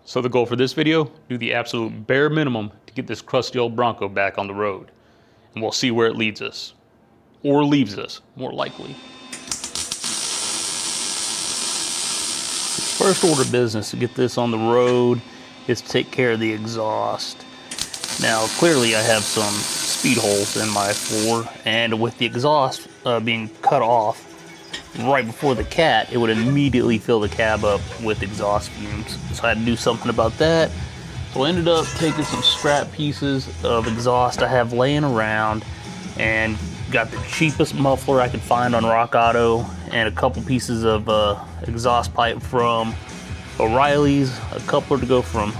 So the goal for this video, do the absolute bare minimum to get this crusty old Bronco back on the road. And we'll see where it leads us. Or leaves us, more likely. First order of business to get this on the road is to take care of the exhaust. Now clearly I have some speed holes in my Ford, and with the exhaust being cut off right before the cat, it would immediately fill the cab up with exhaust fumes. So I had to do something about that. So I ended up taking some scrap pieces of exhaust I have laying around and got the cheapest muffler I could find on Rock Auto and a couple pieces of exhaust pipe from O'Reilly's, a coupler to go from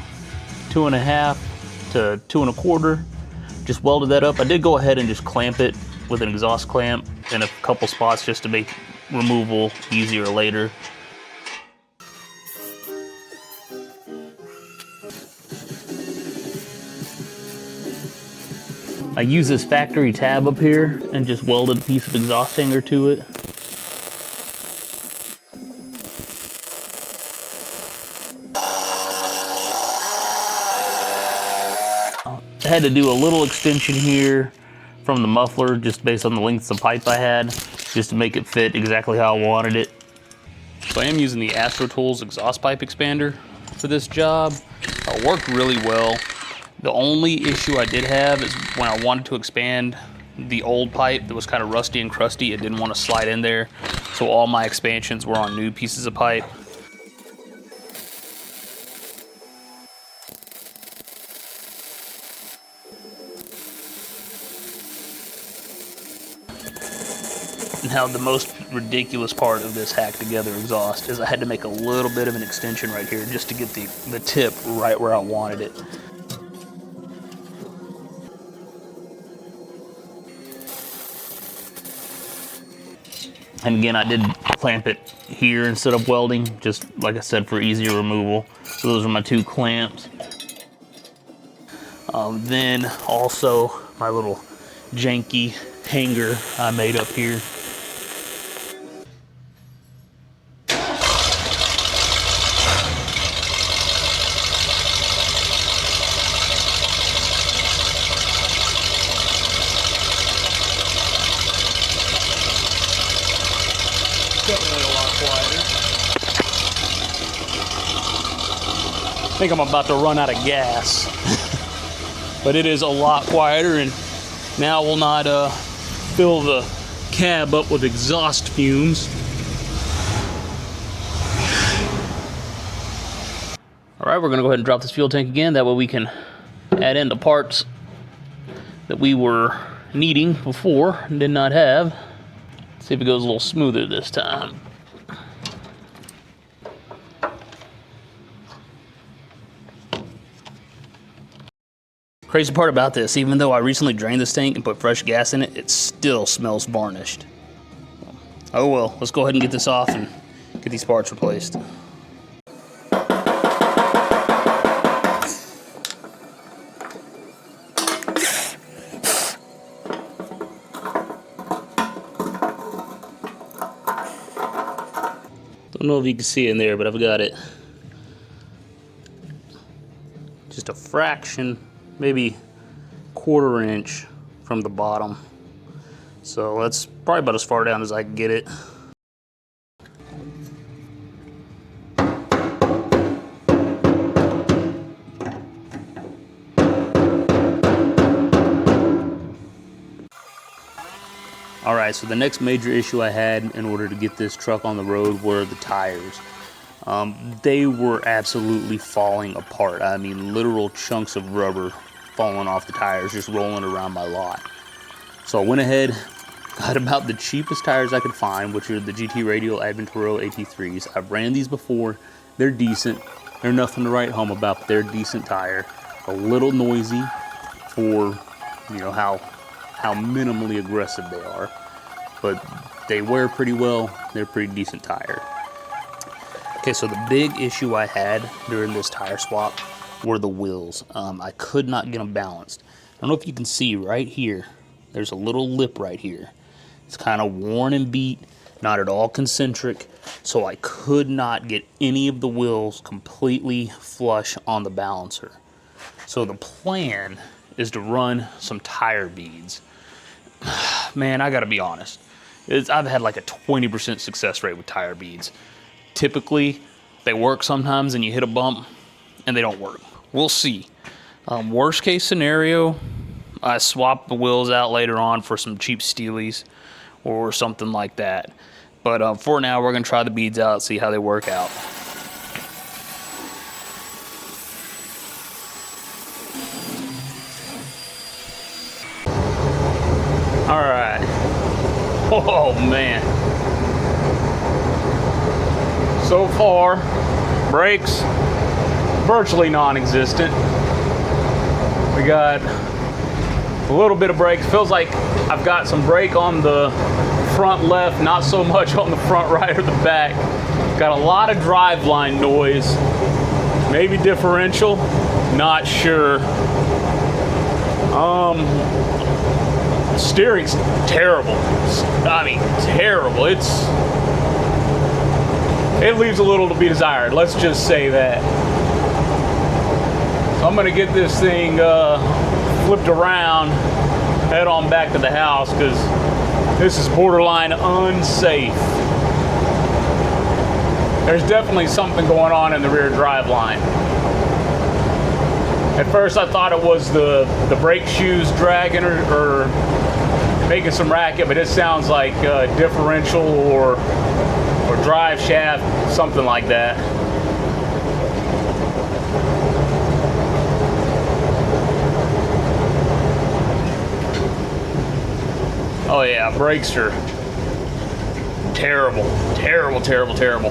2.5 to 2 1/4. Just welded that up. I did go ahead and just clamp it with an exhaust clamp in a couple spots just to make removal easier later. I used this factory tab up here and just welded a piece of exhaust hanger to it. I had to do a little extension here from the muffler just based on the lengths of pipe I had, just to make it fit exactly how I wanted it. So I am using the Astro Tools exhaust pipe expander for this job. It worked really well. The only issue I did have is when I wanted to expand the old pipe that was kind of rusty and crusty, it didn't want to slide in there. So all my expansions were on new pieces of pipe. Now the most ridiculous part of this hack together exhaust is I had to make a little bit of an extension right here just to get the tip right where I wanted it. And again, I did clamp it here instead of welding, just like I said, for easier removal. So those are my 2 clamps. Then also my little janky hanger I made up here. Definitely a lot quieter. I think I'm about to run out of gas. But it is a lot quieter, and now will not fill the cab up with exhaust fumes. All right, we're gonna go ahead and drop this fuel tank again. That way we can add in the parts that we were needing before and did not have. See if it goes a little smoother this time. Crazy part about this, even though I recently drained this tank and put fresh gas in it, it still smells varnished. Oh well, let's go ahead and get this off and get these parts replaced. Don't know if you can see in there, but I've got it just a fraction, maybe 1/4 inch from the bottom. So that's probably about as far down as I can get it. All right, so the next major issue I had in order to get this truck on the road were the tires. They were absolutely falling apart. I mean, literal chunks of rubber falling off the tires, just rolling around my lot. So I went ahead, got about the cheapest tires I could find, which are the GT Radial Adventuro AT3s. I've ran these before. They're decent. They're nothing to write home about, but they're a decent tire. A little noisy for, you know, how minimally aggressive they are, but they wear pretty well. They're a pretty decent tire. Okay, so the big issue I had during this tire swap were the wheels. I could not get them balanced. I don't know if you can see right here, there's a little lip right here. It's kind of worn and beat, not at all concentric. So I could not get any of the wheels completely flush on the balancer. So the plan is to run some tire beads. Man, I gotta be honest. I've had like a 20% success rate with tire beads. Typically, they work sometimes and you hit a bump and they don't work. We'll see. Worst case scenario, I swap the wheels out later on for some cheap Steelies or something like that. But for now, we're gonna try the beads out, see how they work out. All right. Oh man. So far, brakes virtually non-existent. We got a little bit of brakes. Feels like I've got some brake on the front left, not so much on the front right or the back. Got a lot of driveline noise. Maybe differential, not sure. Steering's terrible. I mean, terrible. It leaves a little to be desired. Let's just say that. So I'm gonna get this thing flipped around, head on back to the house, because this is borderline unsafe. There's definitely something going on in the rear drive line. At first I thought it was the brake shoes dragging or making some racket, but it sounds like differential or drive shaft, something like that. Oh yeah, brakes are terrible, terrible, terrible, terrible.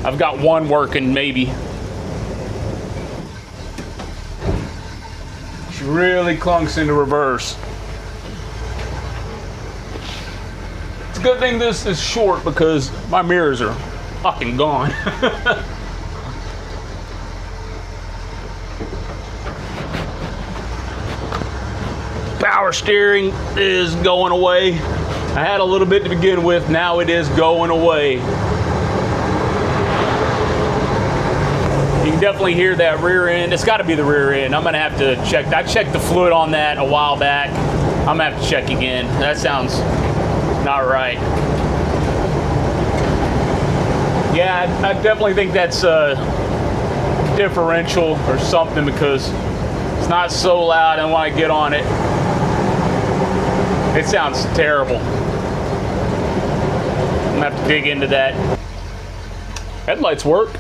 I've got one working maybe. She really clunks into reverse. It's a good thing this is short because my mirrors are fucking gone. Power steering is going away. I had a little bit to begin with, now it is going away. You can definitely hear that rear end. It's got to be the rear end. I'm gonna have to check. I checked the fluid on that a while back. I'm gonna have to check again. That sounds not right. Yeah, I definitely think that's differential or something, because it's not so loud, and when I get on it, it sounds terrible. I'm gonna have to dig into that. Headlights work.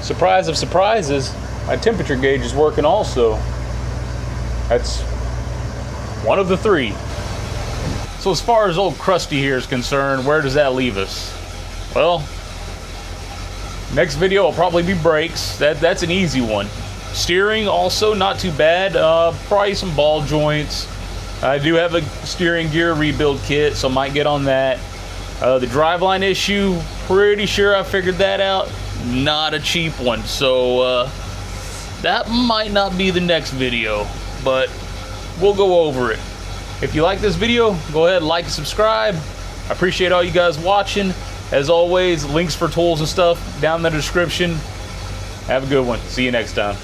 Surprise of surprises, my temperature gauge is working also. That's one of the three. So as far as old Crusty here is concerned, where does that leave us? Well, next video will probably be brakes. That's an easy one. Steering also not too bad. Probably some ball joints. I do have a steering gear rebuild kit, so I might get on that. The driveline issue, pretty sure I figured that out. Not a cheap one, so that might not be the next video, but we'll go over it. If you like this video, go ahead and like and subscribe. I appreciate all you guys watching. As always, links for tools and stuff down in the description. Have a good one. See you next time.